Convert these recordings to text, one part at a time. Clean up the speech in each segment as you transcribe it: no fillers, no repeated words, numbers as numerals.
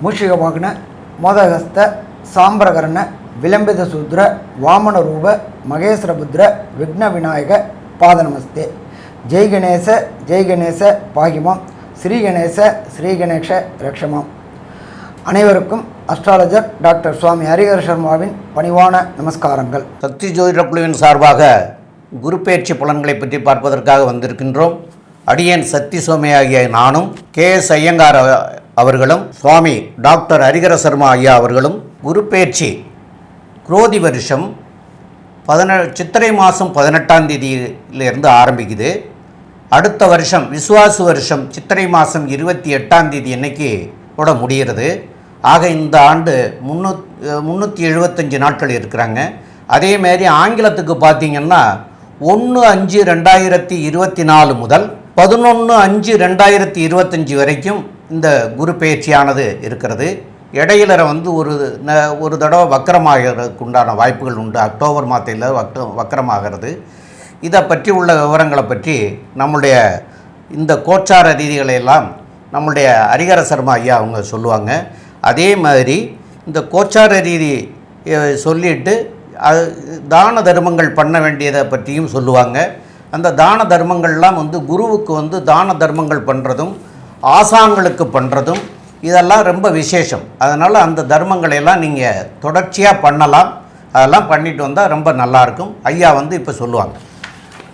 ಮೂಷಿಕವಾಹನ ಮೋದಹಸ್ತ ಸಾಂಬ್ರಕರ್ಣ ವಿಲಂಬಿತ ಸೂದ್ರ ವಾಮನ ರೂಪ ಮಹೇಶ್ವರಬುದ್ರ ವಿಘ್ನ ವಿನಾಯಕ ಪಾದ ನಮಸ್ತೆ. ஜெய் கணேச பாகிமாம், ஸ்ரீ கணேஷ ரக்ஷமாம். அனைவருக்கும் அஸ்ட்ராலஜர் டாக்டர் சுவாமி ஹரிஹர சர்மாவின் பணிவான நமஸ்காரங்கள். சக்தி ஜோதிட குழுவின் சார்பாக குரு பெயர்ச்சி பலன்களை பற்றி பார்ப்பதற்காக வந்திருக்கின்றோம். அடியேன் சக்தி சோமே ஆகிய நானும் KS ஐயங்கார் அவர்களும் சுவாமி டாக்டர் ஹரிஹர சர்மா ஐயா அவர்களும் குரு பெயர்ச்சி குரோதி வருஷம் சித்திரை மாதம் 18ஆம் தேதியிலிருந்து ஆரம்பிக்குது. அடுத்த வருஷம் விசுவாசு வருஷம் சித்திரை மாதம் 28ஆம் தேதி அன்னைக்கு கூட முடிகிறது. ஆக இந்த ஆண்டு 375 நாட்கள் இருக்கிறாங்க. அதேமாரி ஆங்கிலத்துக்கு பார்த்திங்கன்னா 1/5/2024 முதல் 11/5/2025 வரைக்கும் இந்த குரு பெயர்ச்சியானது இருக்கிறது. இடையில ஒரு தடவை வக்கரமாகிறதுக்கு உண்டான வாய்ப்புகள் உண்டு. அக்டோபர் மாதத்தில் வக்கரமாகிறது. இதை பற்றி உள்ள விவரங்களை பற்றி நம்முடைய இந்த கோச்சார ரீதிகளையெல்லாம் நம்முடைய ஹரிஹர சர்மா ஐயா அவங்க சொல்லுவாங்க. அதே மாதிரி இந்த கோச்சார ரீதி சொல்லிட்டு தான தர்மங்கள் பண்ண வேண்டியதை பற்றியும் சொல்லுவாங்க. அந்த தான தர்மங்கள்லாம் குருவுக்கு தான தர்மங்கள் பண்ணுறதும் ஆசான்களுக்கு பண்ணுறதும் இதெல்லாம் ரொம்ப விசேஷம். அதனால் அந்த தர்மங்களையெல்லாம் நீங்கள் தொடர்ச்சியாக பண்ணலாம். அதெல்லாம் பண்ணிட்டு வந்தால் ரொம்ப நல்லாயிருக்கும். ஐயா இப்போ சொல்லுவாங்க.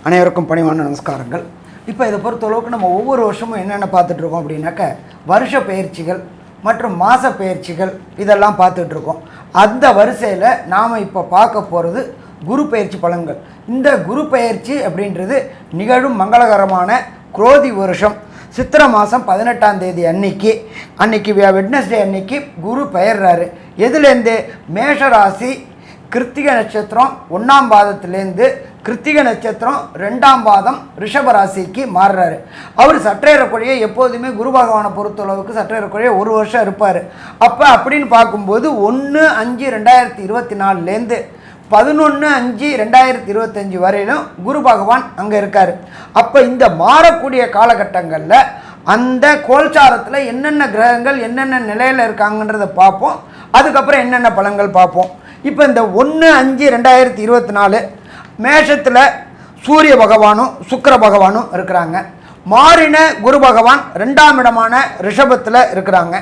அனைவருக்கும் பணிவான நமஸ்காரங்கள். இப்போ இதை பொறுத்தளவுக்கு நம்ம ஒவ்வொரு வருஷமும் என்னென்ன பார்த்துட்ருக்கோம் அப்படின்னாக்க வருஷ பயிற்சிகள் மற்றும் மாத பயிற்சிகள் இதெல்லாம் பார்த்துட்ருக்கோம். அந்த வரிசையில் நாம் இப்போ பார்க்க போகிறது குரு பயிற்சி பலன்கள். இந்த குரு பயிற்சி அப்படின்றது நிகழும் மங்களகரமான குரோதி வருஷம் சித்திரை மாதம் 18ஆம் தேதி அன்னைக்கு வெட்னஸ்டே அன்னைக்கு குரு பெயர்றாரு. எதுலேருந்து? மேஷராசி கிருத்திகை நட்சத்திரம் 1ஆம் பாதத்துலேருந்து கிருத்திகை நட்சத்திரம் 2ஆம் பாதம் ரிஷபராசிக்கு மாறுறாரு. அவர் சற்றேறக்குறைய எப்போதுமே குரு பகவானை பொறுத்தளவுக்கு சற்றேறக்குறைய ஒரு வருஷம் இருப்பார். அப்போ அப்படின்னு பார்க்கும்போது 1/5/2024லேருந்து 11/5/2025 வரையிலும் குரு பகவான் அங்கே இருக்கார். அப்போ இந்த மாறக்கூடிய காலகட்டங்களில் அந்த கோல்சாரத்தில் என்னென்ன கிரகங்கள் என்னென்ன நிலையில் இருக்காங்கன்றதை பார்ப்போம். அதுக்கப்புறம் என்னென்ன பலன்கள் பார்ப்போம். இப்போ இந்த 1/5/2024 மேஷத்தில் சூரிய பகவானும் சுக்கிர பகவானும் இருக்கிறாங்க. மாறின குரு பகவான் 2ஆம் இடமான ரிஷபத்தில் இருக்கிறாங்க.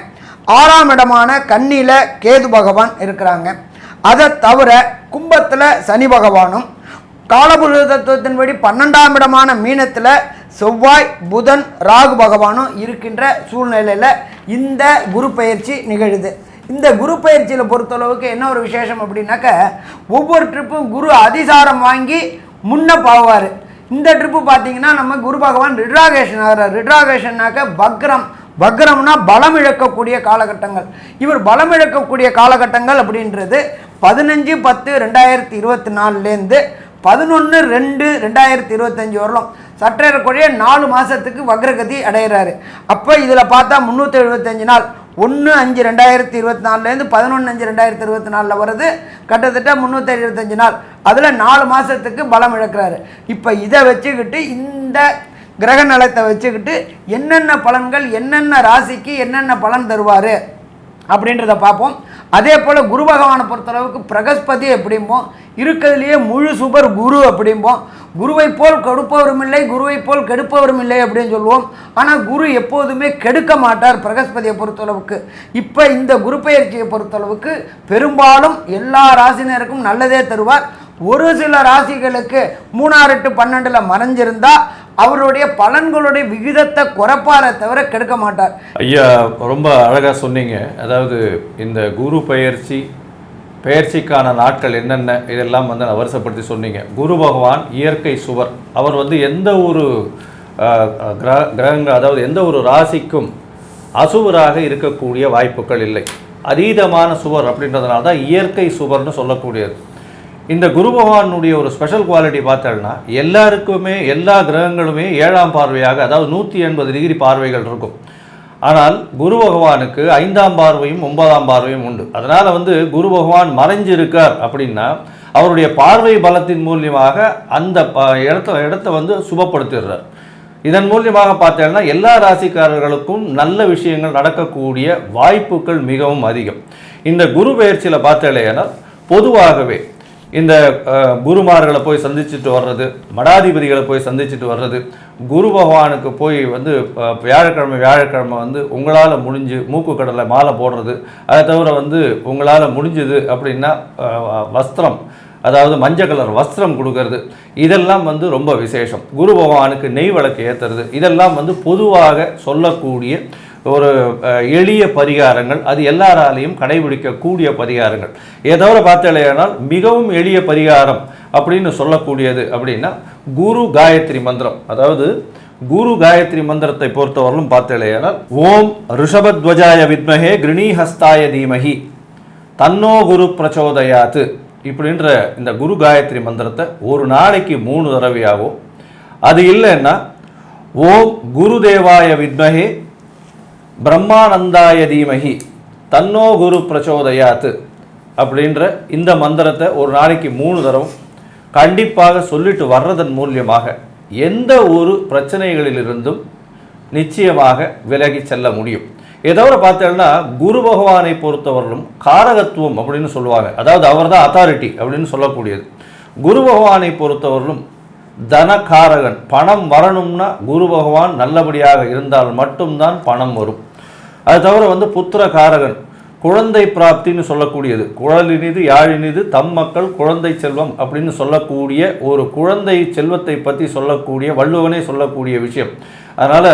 6ஆம் இடமான கன்னியில் கேது பகவான் இருக்கிறாங்க. அதை தவிர கும்பத்தில் சனி பகவானும் காலபுருஷ தத்துவத்தின்படி 12ஆம் இடமான மீனத்தில் செவ்வாய் புதன் ராகு பகவானும் இருக்கின்ற சூழ்நிலையில் இந்த குரு பயிற்சி நிகழுது. இந்த குரு பயிற்சியில் பொறுத்தளவுக்கு என்ன ஒரு விசேஷம் அப்படின்னாக்க ஒவ்வொரு ட்ரிப்பும் குரு அதிசாரம் வாங்கி முன்ன போவார். இந்த ட்ரிப்பு பார்த்திங்கன்னா நம்ம குரு பகவான் ரிட்ராகேஷன் ஆகிறார். ரிட்ராகேஷன்னாக்க வக்ரம்னா பலம் இழக்கக்கூடிய காலகட்டங்கள். இவர் பலம் இழக்கக்கூடிய காலகட்டங்கள் அப்படின்றது 15/10/2024லேருந்து 11/2/2025 வரலாம். சற்றேறக்குறைய 4 மாதத்துக்கு வக்ரகதி அடைகிறாரு. அப்போ இதில் பார்த்தா 375 நாள் 1/5/2024லேருந்து 11/5/2024 வருது. கிட்டத்தட்ட 375 நாள். அதில் 4 மாதத்துக்கு பலம் இழக்கிறாரு. இப்போ இதை வச்சுக்கிட்டு இந்த கிரக நலத்தை வச்சுக்கிட்டு என்னென்ன பலன்கள் என்னென்ன ராசிக்கு என்னென்ன பலன் தருவார் அப்படின்றத பார்ப்போம். அதே போல் குரு பகவானை பொறுத்தளவுக்கு பிரகஸ்பதி அப்படிம்போம், இருக்கிறதுலையே முழு சுபர் குரு அப்படிம்போம். குருவை போல் கொடுப்பவரும் இல்லை, குருவை போல் கெடுப்பவரும் இல்லை அப்படின்னு சொல்லுவோம். ஆனால் குரு எப்போதுமே கெடுக்க மாட்டார் பிரகஸ்பதியை பொறுத்தளவுக்கு. இப்போ இந்த குரு பயிற்சியை பொறுத்தளவுக்கு பெரும்பாலும் எல்லா ராசினருக்கும் நல்லதே தருவார். ஒரு சில ராசிகளுக்கு 3/8/12 மறைஞ்சிருந்தால் அவருடைய பலன்களுடைய விகிதத்தை குறைப்பாரை தவிர கெடுக்க மாட்டார். ஐயா ரொம்ப அழகாக சொன்னீங்க. அதாவது இந்த குரு பெயர்ச்சிக்கான நாட்கள் என்னென்ன இதெல்லாம் வருஷப்படுத்தி சொன்னீங்க. குரு பகவான் இயற்கை சுவர். அவர் எந்த ஒரு கிரகங்கள் அதாவது எந்த ஒரு ராசிக்கும் அசுவராக இருக்கக்கூடிய வாய்ப்புகள் இல்லை. அதீதமான சுவர் அப்படின்றதுனால தான் இயற்கை சுவர்னு சொல்லக்கூடியது. இந்த குரு பகவானுடைய ஒரு ஸ்பெஷல் குவாலிட்டி பார்த்தோம்னா எல்லாருக்குமே எல்லா கிரகங்களுமே 7ஆம் பார்வையாக அதாவது 180 டிகிரி பார்வைகள் இருக்கும். ஆனால் குரு பகவானுக்கு 5ஆம் பார்வையும் 9ஆம் பார்வையும் உண்டு. அதனால் குரு பகவான் மறைஞ்சிருக்கார் அப்படின்னா அவருடைய பார்வை பலத்தின் மூலியமாக அந்த இடத்த சுபப்படுத்திடுறார். இதன் மூலியமாக பார்த்தீங்கன்னா எல்லா ராசிக்காரர்களுக்கும் நல்ல விஷயங்கள் நடக்கக்கூடிய வாய்ப்புகள் மிகவும் அதிகம். இந்த குரு பெயர்ச்சியில் பார்த்தீங்கன்னா பொதுவாகவே இந்த குருமார்களை போய் சந்திச்சுட்டு வர்றது, மடாதிபதிகளை போய் சந்திச்சுட்டு வர்றது, குரு பகவானுக்கு போய் வந்து வியாழக்கிழமை வந்து உங்களால் முடிஞ்சு மூக்கு கடலை மாலை போடுறது, அதை தவிர வந்து உங்களால் முடிஞ்சது அப்படின்னா வஸ்திரம், அதாவது மஞ்சள் கலர் வஸ்திரம் கொடுக்கறது, இதெல்லாம் வந்து ரொம்ப விசேஷம். குரு பகவானுக்கு நெய் விளக்கு ஏற்றுறது, இதெல்லாம் வந்து பொதுவாக சொல்லக்கூடிய ஒரு எளிய பரிகாரங்கள். அது எல்லாராலையும் கடைபிடிக்கக்கூடிய பரிகாரங்கள். ஏதோ பார்த்தேனால் மிகவும் எளிய பரிகாரம் அப்படின்னு சொல்லக்கூடியது அப்படின்னா குரு காயத்ரி மந்திரம். அதாவது குரு காயத்ரி மந்திரத்தை பொறுத்தவரையிலும் பார்த்தேனால் ஓம் ரிஷபத்வஜாய வித்மஹே கிருணீஹஸ்தாய தீமஹி தன்னோ குரு பிரச்சோதயாத்து இப்படின்ற இந்த குரு காயத்ரி மந்திரத்தை ஒரு நாளைக்கு 3 தடவையாகும். அது இல்லைன்னா ஓம் குருதேவாய வித்மஹே பிரம்மானந்தாய தீமஹி தன்னோ குரு பிரச்சோதயாத்து அப்படின்ற இந்த மந்திரத்தை ஒரு நாளைக்கு 3 தடவை கண்டிப்பாக சொல்லிட்டு வர்றதன் மூலியமாக எந்த ஒரு பிரச்சனைகளிலிருந்தும் நிச்சயமாக விலகி செல்ல முடியும். ஏதோ பார்த்தீங்கன்னா குரு பகவானை பொறுத்தவரையிலும் காரகத்துவம் அப்படின்னு சொல்லுவாங்க. அதாவது அவர் தான் அத்தாரிட்டி அப்படின்னு சொல்லக்கூடியது. குரு பகவானை பொறுத்தவரையிலும் தனகாரகன். பணம் வரணும்னா குரு பகவான் நல்லபடியாக இருந்தால் மட்டும்தான் பணம் வரும். அது தவிர வந்து புத்திர காரகன், குழந்தை பிராப்தின்னு சொல்லக்கூடியது. குழலினிது யாழினிது தம் மக்கள் குழந்தை செல்வம் அப்படின்னு சொல்லக்கூடிய ஒரு குழந்தை செல்வத்தை பற்றி சொல்லக்கூடிய வள்ளுவனே சொல்லக்கூடிய விஷயம். அதனால்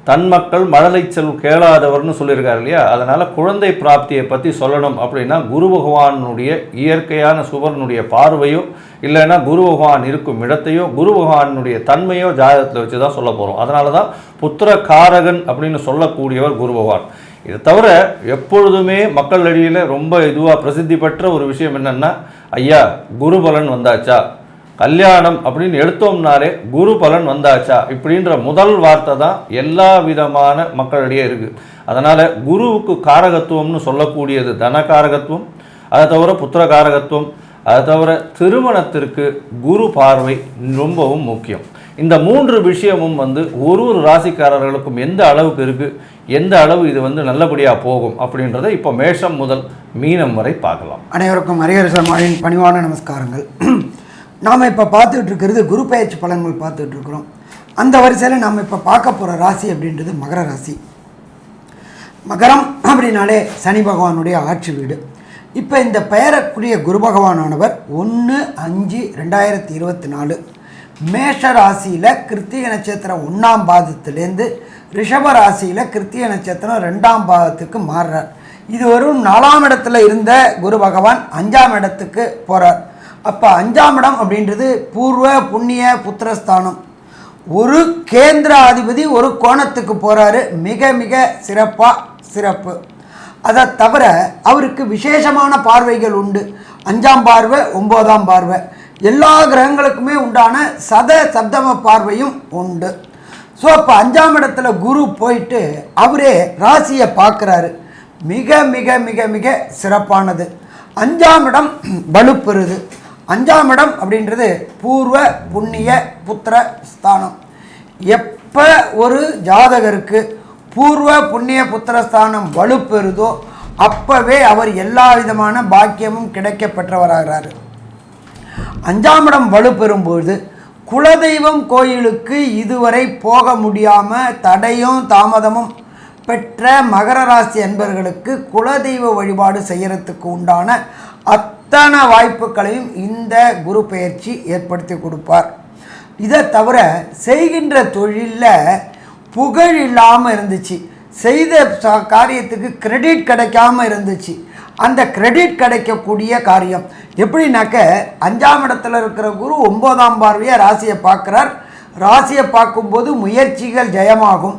தன் மக்கள் மழலை செல்வம் கேளாதவர்னு சொல்லியிருக்காரு இல்லையா. அதனால் குழந்தை பிராப்தியை பற்றி சொல்லணும் அப்படின்னா குரு பகவானுடைய இயற்கையான சுபரனுடைய பார்வையோ இல்லைன்னா குரு பகவான் இருக்கும் இடத்தையோ குரு பகவானுடைய தன்மையோ ஜாதகத்தில் வச்சு தான் சொல்ல போகிறோம். அதனால தான் புத்திர காரகன் அப்படின்னு சொல்லக்கூடியவர் குரு பகவான். இதை தவிர எப்பொழுதுமே மக்கள் அடியில் ரொம்ப இதுவாக பிரசித்தி பெற்ற ஒரு விஷயம் என்னென்னா, ஐயா குரு பலன் வந்தாச்சா, கல்யாணம் அப்படின்னு எடுத்தோம்னாலே குரு பலன் வந்தாச்சா இப்படின்ற முதல் வார்த்தை தான் எல்லா விதமான மக்களிடையே இருக்குது. அதனால் குருவுக்கு காரகத்துவம்னு சொல்லக்கூடியது தனகாரகத்துவம், அதை தவிர புத்திர காரகத்துவம், அதை தவிர திருமணத்திற்கு குரு பார்வை ரொம்பவும் முக்கியம். இந்த 3 விஷயமும் வந்து ஒரு ராசிக்காரர்களுக்கும் எந்த அளவுக்கு இருக்குது, எந்த அளவு இது வந்து நல்லபடியாக போகும் அப்படின்றத இப்போ மேஷம் முதல் மீனம் வரை பார்க்கலாம். அனைவருக்கும் ஹரிஹர சர்மாவின் பணிவான நமஸ்காரங்கள். நாம் இப்போ பார்த்துட்டு இருக்கிறது குரு பெயர்ச்சி பலன்கள் பார்த்துட்டு இருக்கிறோம். அந்த வரிசையில் நாம் இப்போ பார்க்க போகிற ராசி அப்படின்றது மகர ராசி. மகரம் அப்படின்னாலே சனி பகவானுடைய ஆட்சி வீடு. இப்போ இந்த பெயரக்கூடிய குரு பகவானானவர் 1/5/2024 மேஷ ராசியில் கிருத்திகை நட்சத்திரம் 1ஆம் பாதத்திலேருந்து ரிஷப ராசியில் கிருத்திகை நட்சத்திரம் 2ஆம் பாதத்துக்கு மாறுறார். இது வரும் 4ஆம் இடத்துல இருந்த குரு பகவான் 5ஆம் இடத்துக்கு போகிறார். அப்போ 5ஆம் இடம் அப்படின்றது பூர்வ புண்ணிய புத்திரஸ்தானம். ஒரு கேந்திராதிபதி ஒரு கோணத்துக்கு போகிறாரு. மிக மிக சிறப்பு. அதை தவிர அவருக்கு விசேஷமான பார்வைகள் உண்டு. 5ஆம் பார்வை, 9ஆம் பார்வை, எல்லா கிரகங்களுக்குமே உண்டான சப்தம பார்வையும் உண்டு. ஸோ அப்போ 5ஆம் இடத்துல குரு போயிட்டு அவரே ராசியை பார்க்குறாரு. மிக மிக மிக மிக சிறப்பானது. 5ஆம் இடம் வலுப்பெறுது. 5ஆம் இடம் அப்படின்றது பூர்வ புண்ணிய புத்திர ஸ்தானம். எப்போ ஒரு ஜாதகருக்கு பூர்வ புண்ணிய புத்திரஸ்தானம் வலுப்பெறுதோ அப்போவே அவர் எல்லா விதமான பாக்கியமும் கிடைக்க பெற்றவராகிறார். 5ஆம் இடம் வலுப்பெறும்போது குலதெய்வம் கோயிலுக்கு இதுவரை போக முடியாமல் தடையும் தாமதமும் பெற்ற மகர ராசி அன்பர்களுக்கு குலதெய்வ வழிபாடு செய்கிறதுக்கு உண்டான அத்தனை வாய்ப்புகளையும் இந்த குரு பெயர்ச்சி ஏற்படுத்தி கொடுப்பார். இதை தவிர செய்கின்ற தொழிலில் புகழ் இல்லாமல் இருந்துச்சு, செய்த காரியத்துக்கு கிரெடிட் கிடைக்காம இருந்துச்சு, அந்த கிரெடிட் கிடைக்கக்கூடிய காரியம் எப்படின்னாக்க 5ஆம் இடத்துல இருக்கிற குரு 9ஆம் பார்வையாக ராசியை பார்க்குறார். ராசியை பார்க்கும்போது முயற்சிகள் ஜெயமாகும்.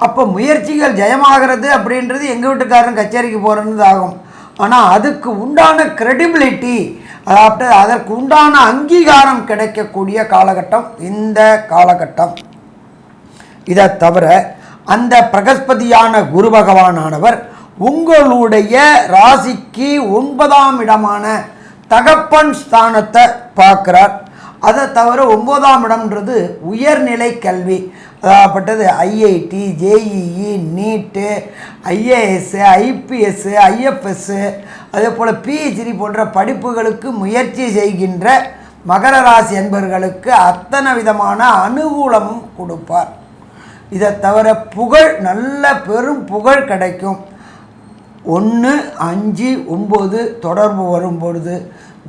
அப்போ முயற்சிகள் ஜெயமாகிறது அப்படின்றது எங்கள் வீட்டுக்காரன் கச்சேரிக்கு போகிறது ஆகும். ஆனால் அதுக்கு உண்டான கிரெடிபிலிட்டி, அதாவது அதற்கு உண்டான அங்கீகாரம் கிடைக்கக்கூடிய காலகட்டம் இந்த காலகட்டம். இதை தவிர அந்த பிரகஸ்பதியான குரு பகவானானவர் உங்களுடைய ராசிக்கு 9ஆம் இடமான தகப்பன் ஸ்தானத்தை பார்க்கிறார். அதை தவிர 9ஆம் இடம்ன்றது உயர்நிலை கல்வி, அதாகப்பட்டது ஐஐடி, ஜேஇஇ, நீட்டு, ஐஏஎஸ், ஐபிஎஸ், ஐஎஃப்எஸ், அதே போல் பிஹெச்டி போன்ற படிப்புகளுக்கு முயற்சி செய்கின்ற மகர ராசி என்பவர்களுக்கு அத்தனை விதமான அனுகூலமும் கொடுப்பார். இதை தவிர புகழ், நல்ல பெரும் புகழ் கிடைக்கும். 1, 5, 9 தொடர்பு வரும்பொழுது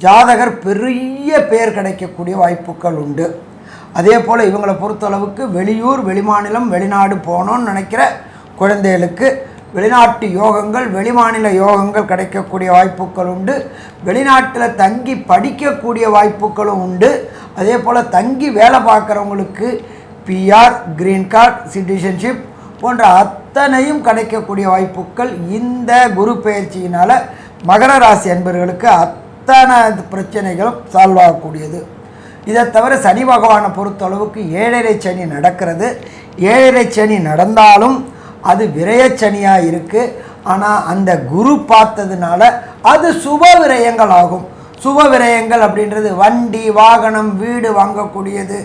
ஜாதகர் பெரிய பெயர் கிடைக்கக்கூடிய வாய்ப்புகள் உண்டு. அதே போல் இவங்களை பொறுத்தளவுக்கு வெளியூர், வெளிமாநிலம், வெளிநாடு போகணுன்னு நினைக்கிற குழந்தைகளுக்கு வெளிநாட்டு யோகங்கள், வெளிமாநில யோகங்கள் கிடைக்கக்கூடிய வாய்ப்புகள் உண்டு. வெளிநாட்டில் தங்கி படிக்கக்கூடிய வாய்ப்புகளும் உண்டு. அதே போல் தங்கி வேலை பார்க்குறவங்களுக்கு பிஆர், கிரீன் கார்டு, சிட்டிசன்ஷிப் போன்ற அத்தனையும் கிடைக்கக்கூடிய வாய்ப்புகள் இந்த குரு பெயர்ச்சியினால் மகர ராசி அன்பர்களுக்கு அத்தனை பிரச்சனைகளும் சால்வ் ஆகக்கூடியது. இதை தவிர சனி பகவானை பொறுத்தளவுக்கு 7.5 சனி நடக்கிறது. 7.5 சனி நடந்தாலும் அது விரயச்சனியாக இருக்குது. ஆனால் அந்த குரு பார்த்ததுனால அது சுப விரயங்கள் ஆகும். சுப விரயங்கள் அப்படின்றது வண்டி, வாகனம், வீடு வாங்கக்கூடியது,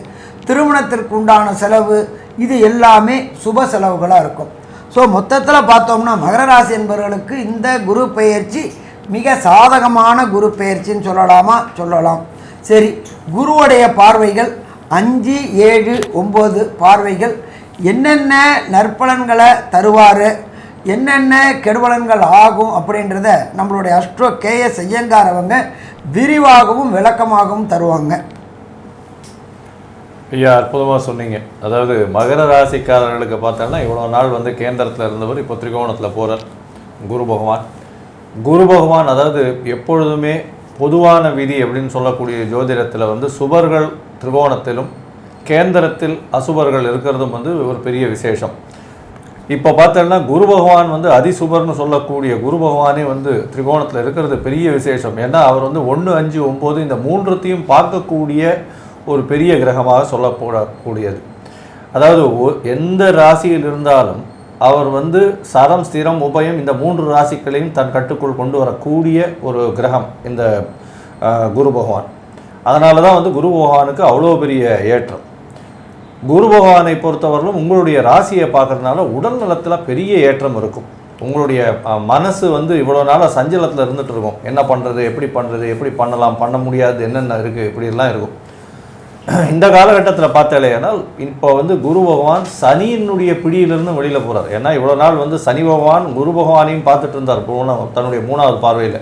திருமணத்திற்கு உண்டான செலவு, இது எல்லாமே சுப செலவுகளாக இருக்கும். ஸோ மொத்தத்தில் பார்த்தோம்னா மகர ராசி என்பவர்களுக்கு இந்த குரு பெயர்ச்சி மிக சாதகமான குரு பெயர்ச்சின்னு சொல்லலாம். சரி, குருவுடைய பார்வைகள் 5, 7, 9 பார்வைகள் என்னென்ன நற்பலன்களை தருவார், என்னென்ன கெடுபலன்கள் ஆகும் அப்படின்றத நம்மளுடைய அஸ்ட்ரோ கேஎஸ் ஐயங்கார் அவங்க விரிவாகவும் விளக்கமாகவும் தருவாங்க. ஐயா, அற்புதமாக சொன்னீங்க. அதாவது மகர ராசிக்காரர்களுக்கு பார்த்தோம்னா இவ்வளோ நாள் வந்து கேந்திரத்தில் இருந்தவர் இப்போ திரிகோணத்தில் போகிறார் குரு பகவான். குரு பகவான் அதாவது எப்பொழுதுமே பொதுவான விதி அப்படின்னு சொல்லக்கூடிய ஜோதிடத்தில் வந்து சுபர்கள் திரிகோணத்திலும் கேந்திரத்தில் அசுபர்கள் இருக்கிறதும் வந்து ஒரு பெரிய விசேஷம். இப்போ பார்த்தோம்னா குரு பகவான் வந்து அதிசுபர்னு சொல்லக்கூடிய குரு பகவானே வந்து திரிகோணத்தில் இருக்கிறது பெரிய விசேஷம். ஏன்னா அவர் வந்து 1, 5, 9 இந்த 3த்தையும் பார்க்கக்கூடிய ஒரு பெரிய கிரகமாக சொல்லப்படக்கூடியது. அதாவது எந்த ராசியில் இருந்தாலும் அவர் வந்து சரம், ஸ்திரம், உபயம் இந்த 3 ராசிகளையும் தன் கட்டுக்குள் கொண்டு வரக்கூடிய ஒரு கிரகம் இந்த குரு பகவான். அதனால தான் வந்து குரு பகவானுக்கு அவ்வளோ பெரிய ஏற்றம். குரு பகவானை பொறுத்தவரையிலும் உங்களுடைய ராசியை பார்க்கறதுனால உடல் நலத்தில் பெரிய ஏற்றம் இருக்கும். உங்களுடைய மனசு வந்து இவ்வளோ நாளாக சஞ்சலத்தில் இருந்துகிட்டு இருக்கும். என்ன பண்ணுறது, எப்படி பண்ணலாம், பண்ண முடியாது, என்னென்ன இருக்குது, இப்படிலாம் இருக்கும். இந்த காலகட்டத்தில் பார்த்தாலேனால் இப்போ வந்து குரு பகவான் சனியினுடைய பிடியிலிருந்து வெளியில் போகிறார். ஏன்னா இவ்வளோ நாள் வந்து சனி பகவான் குரு பகவானையும் பார்த்துட்டு இருந்தார் தன்னுடைய 3வது பார்வையில்.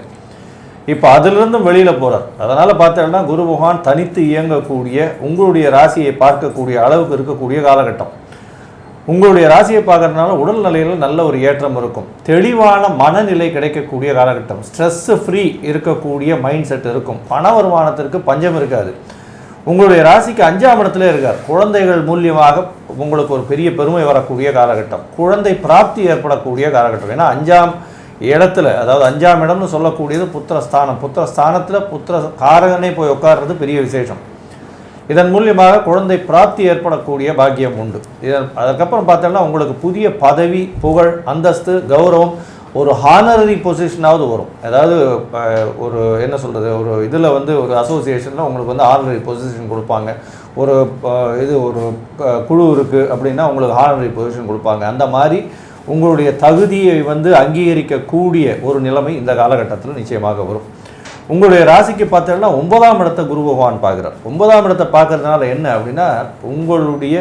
இப்போ அதிலிருந்தும் வெளியில் போகிறார். அதனால் பார்த்தோம்னா குரு பகவான் தனித்து இயங்கக்கூடிய உங்களுடைய ராசியை பார்க்கக்கூடிய அளவுக்கு இருக்கக்கூடிய காலகட்டம். உங்களுடைய ராசியை பார்க்கறதுனால உடல் நிலையில் நல்ல ஒரு ஏற்றம் இருக்கும். தெளிவான மனநிலை கிடைக்கக்கூடிய காலகட்டம். ஸ்ட்ரெஸ்ஸு ஃப்ரீ இருக்கக்கூடிய மைண்ட் செட் இருக்கும். பண வருமானத்திற்கு பஞ்சம் இருக்காது. உங்களுடைய ராசிக்கு 5ஆம் இடத்துல இருக்கார். குழந்தைகள் மூலியமாக உங்களுக்கு ஒரு பெரிய பெருமை வரக்கூடிய காலகட்டம். குழந்தை பிராப்தி ஏற்படக்கூடிய காலகட்டம். ஏன்னா 5ஆம் இடத்துல, அதாவது 5ஆம் இடம்னு சொல்லக்கூடியது புத்திரஸ்தானம். புத்திரஸ்தானத்தில் புத்திர காரகனே போய் உட்கார்றது பெரிய விசேஷம். இதன் மூலியமாக குழந்தை பிராப்தி ஏற்படக்கூடிய பாக்கியம் உண்டு. அதுக்கப்புறம் பார்த்தோம்னா உங்களுக்கு புதிய பதவி, புகழ், அந்தஸ்து, கௌரவம், ஒரு ஹானரரி பொசிஷனாவது வரும். அதாவது ஒரு என்ன சொல்கிறது, ஒரு இதில் வந்து ஒரு அசோசியேஷனில் உங்களுக்கு வந்து ஹானரரி பொசிஷன் கொடுப்பாங்க. ஒரு ஒரு குழு இருக்குது அப்படின்னா உங்களுக்கு ஹானரரி பொசிஷன் கொடுப்பாங்க. அந்த மாதிரி உங்களுடைய தகுதியை வந்து அங்கீகரிக்கக்கூடிய ஒரு நிலைமை இந்த காலகட்டத்தில் நிச்சயமாக வரும். உங்களுடைய ராசிக்கு பார்த்தோம்னா 9ஆம் இடத்தை குரு பகவான் பார்க்குறார். 9ஆம் இடத்தை பார்க்கறதுனால என்ன அப்படின்னா உங்களுடைய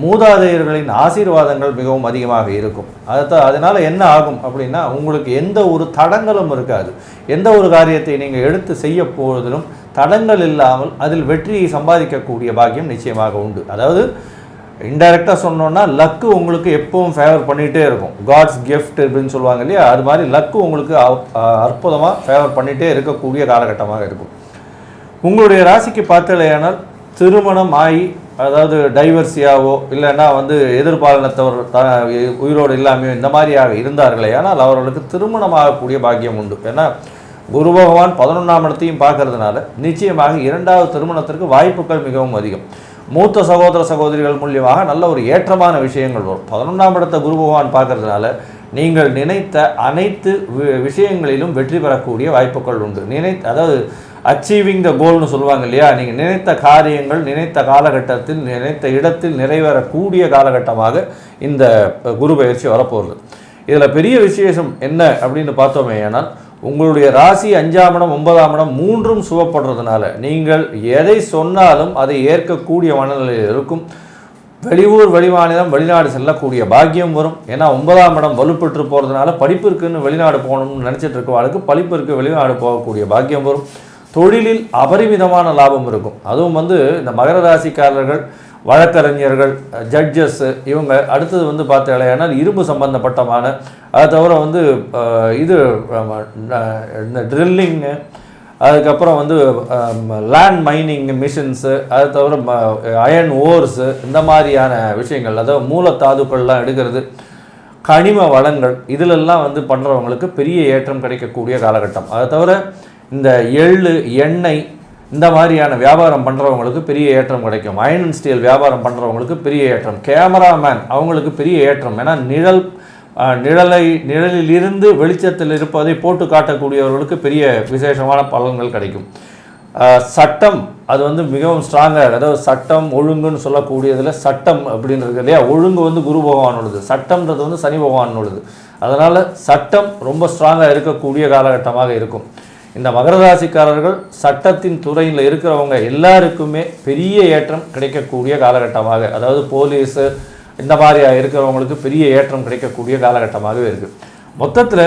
மூதாதையர்களின் ஆசீர்வாதங்கள் மிகவும் அதிகமாக இருக்கும். அதனால் என்ன ஆகும் அப்படின்னா உங்களுக்கு எந்த ஒரு தடங்களும் இருக்காது. எந்த ஒரு காரியத்தை நீங்கள் எடுத்து செய்ய போவதிலும் தடங்கள் இல்லாமல் அதில் வெற்றியை சம்பாதிக்கக்கூடிய பாக்கியம் நிச்சயமாக உண்டு. அதாவது இன்டைரக்டாக சொன்னோன்னா லக்கு உங்களுக்கு எப்பவும் ஃபேவர் பண்ணிகிட்டே இருக்கும். காட்ஸ் கிஃப்ட் அப்படின்னு சொல்லுவாங்க இல்லையா, அது மாதிரி லக்கு உங்களுக்கு அற்புதமாக ஃபேவர் பண்ணிகிட்டே இருக்கக்கூடிய காலகட்டமாக இருக்கும். உங்களுடைய ராசிக்கு பார்த்தலையானால் திருமணம் ஆகி, அதாவது டைவர்ஸியாவோ இல்லைன்னா வந்து எதிர்பாலனத்தவர் உயிரோடு இல்லாமையோ இந்த மாதிரியாக இருந்தார்களே, ஆனால் அவர்களுக்கு திருமணம் ஆகக்கூடிய பாக்கியம் உண்டு. ஏன்னா குரு பகவான் 11ஆம் இடத்தையும் பார்க்கறதுனால நிச்சயமாக 2வது திருமணத்திற்கு வாய்ப்புகள் மிகவும் அதிகம். மூத்த சகோதர சகோதரிகள் மூலியமாக நல்ல ஒரு ஏற்றமான விஷயங்கள் வரும். 11ஆம் இடத்தை குரு பகவான் பார்க்கறதுனால நீங்கள் நினைத்த அனைத்து விஷயங்களிலும் வெற்றி பெறக்கூடிய வாய்ப்புகள் உண்டு. அதாவது அச்சீவிங் த கோல்னு சொல்லுவாங்க இல்லையா, நீங்கள் நினைத்த காரியங்கள் நினைத்த காலகட்டத்தில் நினைத்த இடத்தில் நிறைவேறக்கூடிய காலகட்டமாக இந்த குரு பயிற்சி வரப்போகுது. இதில் பெரிய விசேஷம் என்ன அப்படின்னு பார்த்தோமே, ஆனால் உங்களுடைய ராசி 5ஆம் இடம் 9ஆம் இடம் மூன்றும் சுவப்படுறதுனால நீங்கள் எதை சொன்னாலும் அதை ஏற்கக்கூடிய மனநிலையில் இருக்கும். வெளியூர் வெளிமாநிலம் வெளிநாடு செல்லக்கூடிய பாக்கியம் வரும். ஏன்னா 9ஆம் இடம் வலுப்பெற்று போகிறதுனால படிப்பிற்குன்னு வெளிநாடு போகணும்னு நினச்சிட்டு இருக்கவாளுக்கு படிப்பிற்கு வெளிநாடு போகக்கூடிய பாக்கியம் வரும். தொழிலில் அபரிமிதமான லாபம் இருக்கும். அதுவும் இந்த மகர ராசிக்காரர்கள், வழக்கறிஞர்கள், ஜட்ஜஸ், இவங்க அடுத்தது பார்த்தீங்கன்னா இரும்பு சம்பந்தப்பட்டமான, அதை தவிர இது இந்த ட்ரில்லிங்கு, அதுக்கப்புறம் லேண்ட் மைனிங் மிஷின்ஸு, அது தவிர அயன் ஓர்ஸு, இந்த மாதிரியான விஷயங்கள், அதாவது மூலத்தாதுக்கள்லாம் எடுக்கிறது, கனிம வளங்கள், இதிலெல்லாம் பண்ணுறவங்களுக்கு பெரிய ஏற்றம் கிடைக்கக்கூடிய காலகட்டம். அதை தவிர இந்த எள்ளு, எண்ணெய், இந்த மாதிரியான வியாபாரம் பண்ணுறவங்களுக்கு பெரிய ஏற்றம் கிடைக்கும். அயன் அண்ட் ஸ்டீல் வியாபாரம் பண்ணுறவங்களுக்கு பெரிய ஏற்றம். கேமராமேன் அவங்களுக்கு பெரிய ஏற்றம். ஏன்னா நிழலிலிருந்து வெளிச்சத்தில் இருப்பதை போட்டு காட்டக்கூடியவர்களுக்கு பெரிய விசேஷமான பலன்கள் கிடைக்கும். சட்டம் அது மிகவும் ஸ்ட்ராங்காக, அதாவது சட்டம் ஒழுங்குன்னு சொல்லக்கூடியதில் சட்டம் அப்படின்றது இல்லையா, ஒழுங்கு குரு பகவானோடது, சட்டம்ன்றது சனி பகவானோடது. அதனால் சட்டம் ரொம்ப ஸ்ட்ராங்காக இருக்கக்கூடிய காலகட்டமாக இருக்கும். இந்த மகர ராசிக்காரர்கள் சட்டத்தின் துறையில் இருக்கிறவங்க எல்லாருக்குமே பெரிய ஏற்றம் கிடைக்கக்கூடிய காலகட்டமாக, அதாவது போலீஸு இந்த மாதிரி இருக்கிறவங்களுக்கு பெரிய ஏற்றம் கிடைக்கக்கூடிய காலகட்டமாகவே இருக்குது. மொத்தத்தில்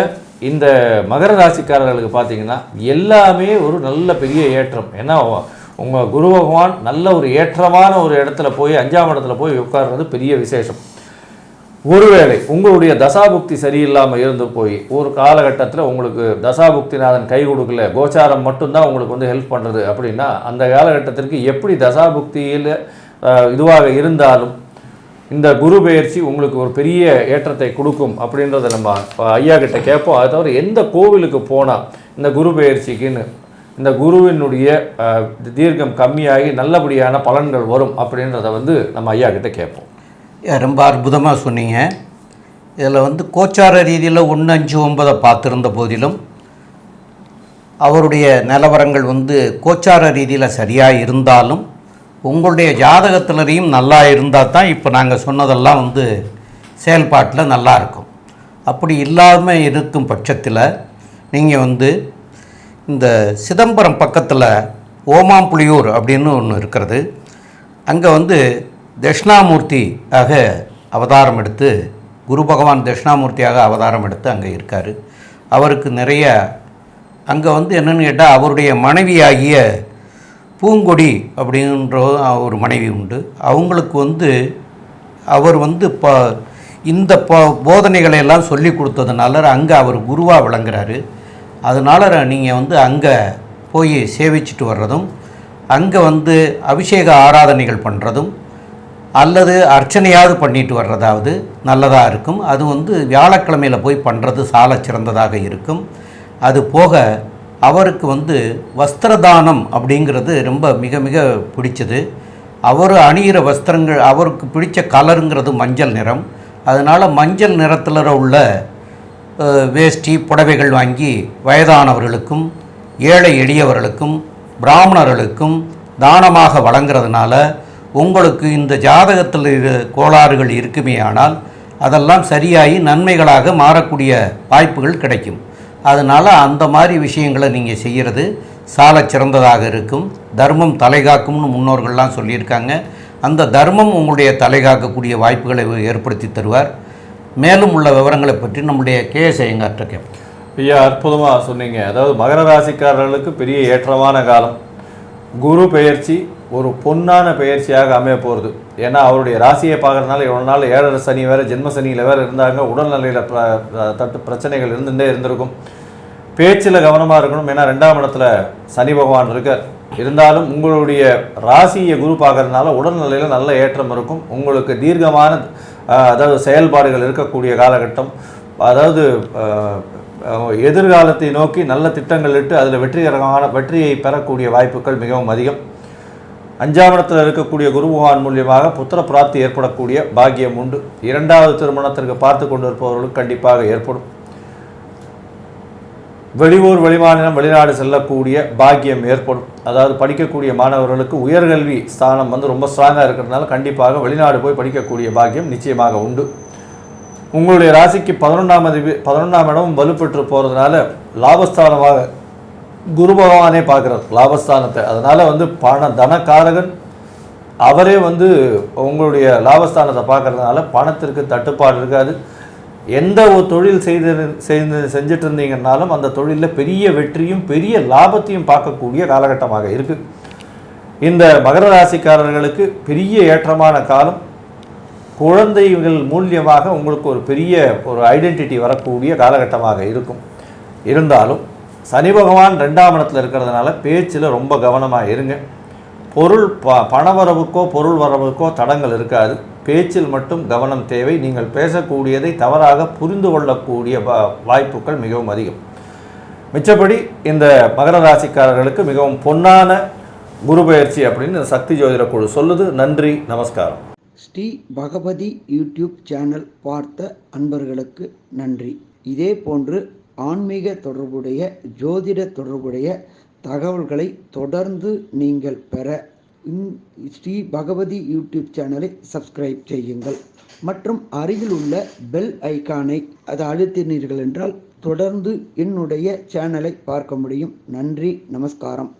இந்த மகர ராசிக்காரர்களுக்கு பார்த்திங்கன்னா எல்லாமே ஒரு நல்ல பெரிய ஏற்றம். ஏன்னா உங்கள் குரு பகவான் நல்ல ஒரு ஏற்றமான ஒரு இடத்துல போய் 5ஆம் இடத்துல போய் உட்கார்றது பெரிய விசேஷம். ஒருவேளை உங்களுடைய தசாபுக்தி சரியில்லாமல் இருந்து போய் ஒரு காலகட்டத்தில் உங்களுக்கு தசாபுக்திநாதன் கை கொடுக்கல, கோச்சாரம் மட்டும்தான் உங்களுக்கு ஹெல்ப் பண்ணுறது அப்படின்னா, அந்த காலகட்டத்திற்கு எப்படி தசாபுக்தியில் இதுவாக இருந்தாலும் இந்த குரு பெயர்ச்சி உங்களுக்கு ஒரு பெரிய ஏற்றத்தை கொடுக்கும் அப்படின்றத நம்ம ஐயா கிட்ட கேட்போம். அதை தவிர எந்த கோவிலுக்கு போனால் இந்த குரு பெயர்ச்சிக்குன்னு இந்த குருவினுடைய தீர்க்கம் கம்மியாகி நல்லபடியான பலன்கள் வரும் அப்படின்றத நம்ம ஐயா கிட்ட கேட்போம். ரொம்ப அற்புதமாக சொன்னீங்க. இதில் கோச்சார ரீதியில் 1, 5, 9 பார்த்துருந்த போதிலும் அவருடைய நிலவரங்கள் கோச்சார ரீதியில் சரியாக இருந்தாலும் உங்களுடைய ஜாதகத்திலையும் நல்லா இருந்தால் தான் இப்போ நாங்கள் சொன்னதெல்லாம் செயல்பாட்டில் நல்லா இருக்கும். அப்படி இல்லாமல் இருக்கும் பட்சத்தில் நீங்கள் இந்த சிதம்பரம் பக்கத்தில் ஓமாம்புலியூர் அப்படின்னு ஒன்று இருக்கிறது. அங்கே தட்சிணாமூர்த்தி ஆக அவதாரம் எடுத்து, குரு பகவான் தட்சிணாமூர்த்தியாக அவதாரம் எடுத்து அங்கே இருக்கார். அவருக்கு நிறைய அங்கே என்னென்னு கேட்டால் அவருடைய மனைவியாகிய பூங்கொடி அப்படின்ற ஒரு மனைவி உண்டு. அவங்களுக்கு அவர் இந்த போதனைகளை எல்லாம் சொல்லி கொடுத்ததுனால அங்கே அவர் குருவாக விளங்குறாரு. அதனால் நீங்கள் அங்கே போய் சேவிச்சுட்டு வர்றதும், அங்கே அபிஷேக ஆராதனைகள் பண்ணுறதும் அல்லது அர்ச்சனையாவது பண்ணிட்டு வர்றதாவது நல்லதாக இருக்கும். அது வியாழக்கிழமையில் போய் பண்ணுறது சால சிறந்ததாக இருக்கும். அது போக அவருக்கு வஸ்திரதானம் அப்படிங்கிறது ரொம்ப மிக மிக பிடிச்சது. அவர் அணிகிற வஸ்திரங்கள், அவருக்கு பிடித்த கலருங்கிறது மஞ்சள் நிறம். அதனால் மஞ்சள் நிறத்தில் உள்ள வேஷ்டி புடவைகள் வாங்கி வயதானவர்களுக்கும் ஏழை எளியவர்களுக்கும் பிராமணர்களுக்கும் தானமாக வழங்குறதுனால உங்களுக்கு இந்த ஜாதகத்தில் கோளாறுகள் இருக்குமே ஆனால் அதெல்லாம் சரியாகி நன்மைகளாக மாறக்கூடிய வாய்ப்புகள் கிடைக்கும். அதனால் அந்த மாதிரி விஷயங்களை நீங்கள் செய்கிறது சால சிறந்ததாக இருக்கும். தர்மம் தலைகாக்கும்னு முன்னோர்கள்லாம் சொல்லியிருக்காங்க. அந்த தர்மம் உங்களுடைய தலைகாக்கக்கூடிய வாய்ப்புகளை ஏற்படுத்தி தருவார். மேலும் உள்ள விவரங்களை பற்றி நம்முடைய கேஎஸ் ஐயங்கார்ட்ட கேட்போம். ஐயா, அற்புதமாக சொன்னீங்க. அதாவது மகர ராசிக்காரர்களுக்கு பெரிய ஏற்றமான காலம். குரு பெயர்ச்சி ஒரு பொன்னான பெயர்ச்சியாக அமைய போகிறது. ஏன்னா அவருடைய ராசியை பார்க்குறதுனால இவ்வளோ நாள் 7 சனி வேறு, ஜென்ம சனியில் வேறு இருந்தாங்க. உடல்நிலையில் பிரச்சனைகள் இருந்துகிட்டே இருந்திருக்கும். பேச்சில் கவனமாக இருக்கணும். ஏன்னா 2ஆம் இடத்துல சனி பகவான் இருக்கார். இருந்தாலும் உங்களுடைய ராசியை குரு பார்க்கறதுனால உடல்நிலையில் நல்ல ஏற்றம் இருக்கும். உங்களுக்கு தீர்க்கமான அதாவது செயல்பாடுகள் இருக்கக்கூடிய காலகட்டம். அதாவது எதிர்காலத்தை நோக்கி நல்ல திட்டங்கள் இட்டு அதில் வெற்றியை பெறக்கூடிய வாய்ப்புகள் மிகவும் அதிகம். 5ஆம் இடத்தில் இருக்கக்கூடிய குரு பகவான் மூலியமாக புத்திர பிராப்தி ஏற்படக்கூடிய பாக்கியம் உண்டு. 2வது திருமணத்திற்கு பார்த்து கொண்டிருப்பவர்களுக்கு கண்டிப்பாக ஏற்படும். வெளியூர், வெளிமாநிலம், வெளிநாடு செல்லக்கூடிய பாக்கியம் ஏற்படும். அதாவது படிக்கக்கூடிய மாணவர்களுக்கு உயர்கல்வி ஸ்தானம் வந்து ரொம்ப ஸ்ட்ராங்காக இருக்கிறதுனால கண்டிப்பாக வெளிநாடு போய் படிக்கக்கூடிய பாக்கியம் நிச்சயமாக உண்டு. உங்களுடைய ராசிக்கு 11ஆம் இடமும் வலுப்பெற்று போகிறதுனால லாபஸ்தானமாக குரு பகவானே பார்க்குறார் லாபஸ்தானத்தை. அதனால் வந்து தனக்காரகன் அவரே வந்து உங்களுடைய லாபஸ்தானத்தை பார்க்கறதுனால பணத்திற்கு தட்டுப்பாடு இருக்காது. எந்த ஒரு தொழில் செஞ்சுட்டு இருந்தீங்கன்னாலும் அந்த தொழிலில் பெரிய வெற்றியும் பெரிய லாபத்தையும் பார்க்கக்கூடிய காலகட்டமாக இருக்குது. இந்த மகர ராசிக்காரர்களுக்கு பெரிய ஏற்றமான காலம். குழந்தைகள் மூலியமாக உங்களுக்கு ஒரு பெரிய ஒரு ஐடென்டிட்டி வரக்கூடிய காலகட்டமாக இருக்கும். இருந்தாலும் சனி பகவான் 2ஆம் இடத்துல இருக்கிறதுனால பேச்சில் ரொம்ப கவனமாக இருங்க. பணவரவுக்கோ பொருள் வரவுக்கோ தடங்கள் இருக்காது. பேச்சில் மட்டும் கவனம் தேவை. நீங்கள் பேசக்கூடியதை தவறாக புரிந்து கொள்ளக்கூடிய வாய்ப்புகள் மிகவும் அதிகம். மிச்சப்படி இந்த மகர ராசிக்காரர்களுக்கு மிகவும் பொன்னான குரு பயிற்சி அப்படின்னு சக்தி ஜோதிட குழு சொல்லுது. நன்றி, நமஸ்காரம். ஸ்ரீ பகவதி யூடியூப் சேனல் பார்த்த அன்பர்களுக்கு நன்றி. இதே போன்று ஆன்மீக தொடர்புடைய ஜோதிட தொடர்புடைய தகவல்களை தொடர்ந்து நீங்கள் பெற ஸ்ரீ பகவதி யூடியூப் சேனலை சப்ஸ்கிரைப் செய்யுங்கள் மற்றும் அருகில் உள்ள பெல் ஐக்கானை அதை அழுத்தினீர்கள் என்றால் தொடர்ந்து என்னுடைய சேனலை பார்க்க முடியும். நன்றி, நமஸ்காரம்.